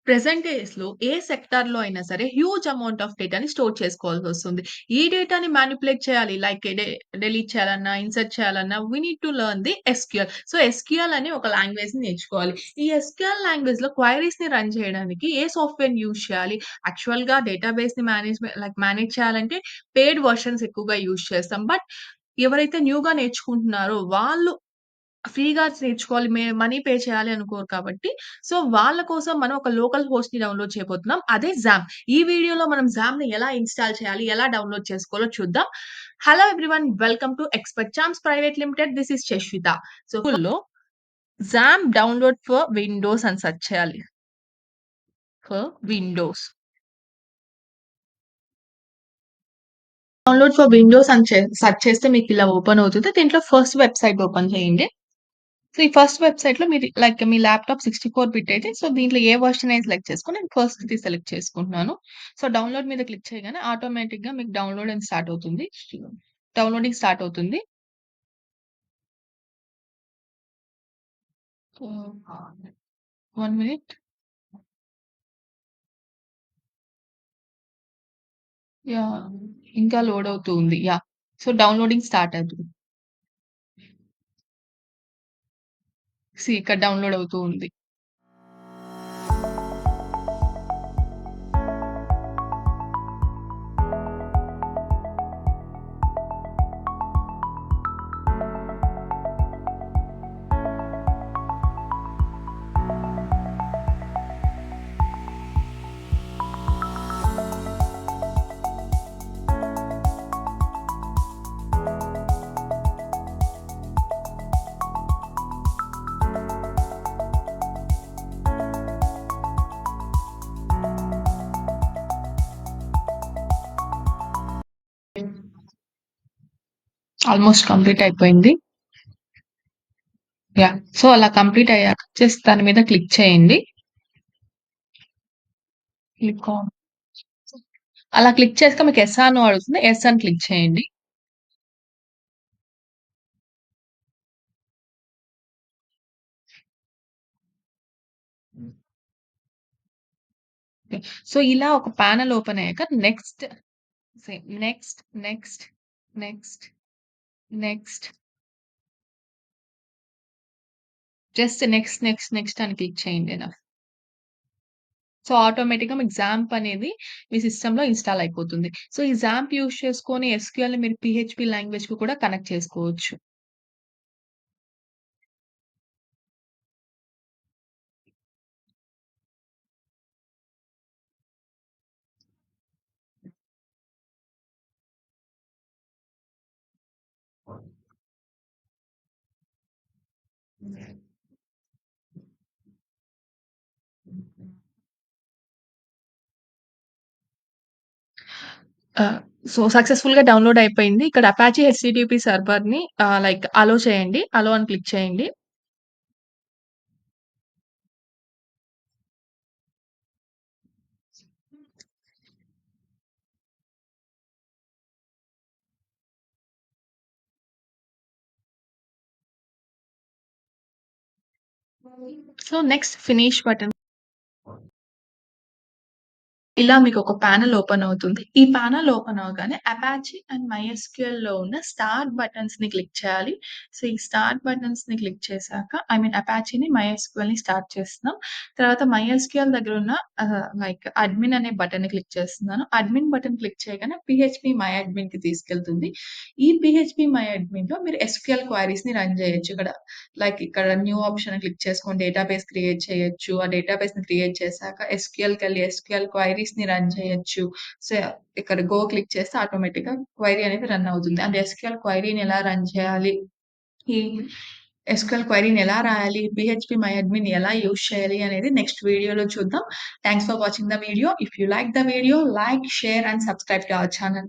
Present డేస్‌లో ఏ సెక్టార్‌లో అయినా సరే హ్యూజ్ అమౌంట్ ఆఫ్ డేటాని స్టోర్ చేసుకోవాల్సొస్తుంది. ఈ డేటాని మానిప్యులేట్ చేయాలి. లైక్ డిలీట్ చేయాలన్నా, ఇన్సర్ట్ చేయాలన్నా we need to learn the SQL. So, SQL అని ఒక లాంగ్వేజ్‌ని నేర్చుకోవాలి. ఈ ఎస్‌క్యూఎల్ లాంగ్వేజ్‌లో క్వెరీస్‌ని రన్ చేయడానికి ఏ సాఫ్ట్‌వేర్‌ని యూజ్ చేయాలి? యాక్చువల్‌గా డేటాబేస్‌ని మేనేజ్ చేయాలంటే పెయిడ్ వెర్షన్స్ ఎక్కువగా యూజ్ చేస్తాం. బట్ ఎవరైతే న్యూగా నేర్చుకుంటున్నారో వాళ్ళు ఫ్రీగా నేర్చుకోవాలి. మనీ పే చేయాలి అనుకోరు కాబట్టి, సో, వాళ్ళ కోసం మనం ఒక లోకల్ హోస్ట్‌ని డౌన్‌లోడ్ చేయబోతున్నాం. అదే జామ్. ఈ వీడియోలో మనం జామ్‌ని ఎలా ఇన్‌స్టాల్ చేయాలి? ఎలా డౌన్‌లోడ్ చేసుకోవాలో చూద్దాం. Hello everyone. Welcome to expert charms private limited. This is Shashwita. So, గూగుల్‌లో జామ్ డౌన్‌లోడ్ ఫర్ విండోస్ అని సెర్చ్ చేయాలి. For windows. Download for windows అని సెర్చ్ చేస్తే మీకు ఇలా ఓపెన్ అవుతది. దీంట్లో ఫస్ట్ వెబ్‌సైట్ ఓపెన్ చేయండి. సో, ఈ ఫస్ట్ వెబ్‌సైట్‌లో మీది లైక్ మీ ల్యాప్‌టాప్ 64 బిట్ అయితే సో, దీంట్లో ఏ వెర్షన్ అయినా సెలెక్ట్ చేసుకొని నేను ఫస్ట్‌ది సెలెక్ట్ చేసుకుంటున్నాను. సో, డౌన్‌లోడ్ మీద క్లిక్ చేయగానే ఆటోమేటిక్‌గా మీకు డౌన్‌లోడ్ అని స్టార్ట్ అవుతుంది. డౌన్‌లోడింగ్ స్టార్ట్ అవుతుంది. ఆహ్, 1 మినిట్. యాహ్! ఇంకా లోడ్ అవుతూ ఉంది. యాహ్! సో, డౌన్‌లోడింగ్ స్టార్ట్ అవుతుంది. ఇక్కడ డౌన్‌లోడ్ అవుతూ ఉంది. ఆల్‌మోస్ట్ కంప్లీట్ అయిపోయింది. యాహ్! సో, అలా కంప్లీట్ అయ్యాక జస్ట్ దాని మీద క్లిక్ చేయండి. Click on. అలా క్లిక్ చేసాక మీకు యెస్, నో అడుగుతుంది. యెస్ అని క్లిక్ చేయండి. ఓకే. సో, ఇలా ఒక ప్యానెల్ ఓపెన్ అయ్యాక next, next, next, next, just next, next, next అని క్లిక్ చేయండి ఎనఫ్. సో, ఆటోమేటిక్‌గా మీకు జాంప్ అనేది మీ సిస్టమ్‌లో ఇన్‌స్టాల్ అయిపోతుంది. సో, ఈ జాంప్ యూజ్ చేసుకొని ఎస్‌క్యూఎల్‌ని మీరు పీహెచ్‌పీ లాంగ్వేజ్‌కి కూడా కనెక్ట్ చేసుకోవచ్చు. ఆహ్, సో, సక్సెస్‌ఫుల్‌గా డౌన్‌లోడ్ అయిపోయింది. ఇక్కడ అపాచీ హెచ్‌టిటిపి సర్వర్‌ని లైక్ అలో చేయండి. అలో అని క్లిక్ చేయండి. So, next finish button. ఇలా మీకొక ప్యానెల్ ఓపెన్ అవుతుంది. ఈ ప్యానెల్ ఓపెన్ అవ్వగానే అపాచీ అండ్ మైఎస్‌క్యూఎల్‌లో ఉన్న స్టార్ట్ బటన్స్‌ని క్లిక్ చేయాలి. సో, ఈ స్టార్ట్ బటన్స్‌ని క్లిక్ చేశాక అపాచీని, మైఎస్‌క్యూఎల్‌ని స్టార్ట్ చేస్తున్నాం. తర్వాత మైఎస్‌క్యూఎల్ దగ్గరున్న లైక్ అడ్మిన్ అనే బటన్‌ని క్లిక్ చేస్తున్నాను. అడ్మిన్ బటన్ క్లిక్ చేయగానే పీహెచ్‌పీ మై అడ్మిన్‌కి తీసుకెళ్తుంది. ఈ పీహెచ్‌పీ మై అడ్మిన్‌లో మీరు ఎస్‌క్యూఎల్ క్వెరీస్‌ని రన్ చేయొచ్చు. ఇక్కడ న్యూ ఆప్షన్ క్లిక్ చేసుకొని డేటాబేస్ క్రియేట్ చేయొచ్చు. ఆ డేటాబేస్‌ని క్రియేట్ చేశాక ఎస్‌క్యూఎల్‌కెళ్ళి ఎస్‌క్యూఎల్ క్వెరీస్‌ని రన్ చేయొచ్చు. సో, ఇక్కడ గో క్లిక్ చేస్తే ఆటోమేటిక్‌గా క్వెరీ అనేది రన్ అవుతుంది. అండ్ ఎస్‌క్యూఎల్ క్వెరీని ఎలా రన్ చేయాలి? ఈ ఎస్‌క్యూఎల్ క్వెరీని ఎలా రాయాలి? పీహెచ్‌పీ మై అడ్మిన్ ఎలా యూజ్ చేయాలి అనేది నెక్స్ట్ వీడియోలో చూద్దాం. Thanks for watching the video. If you like the video, like, share and subscribe to our channel.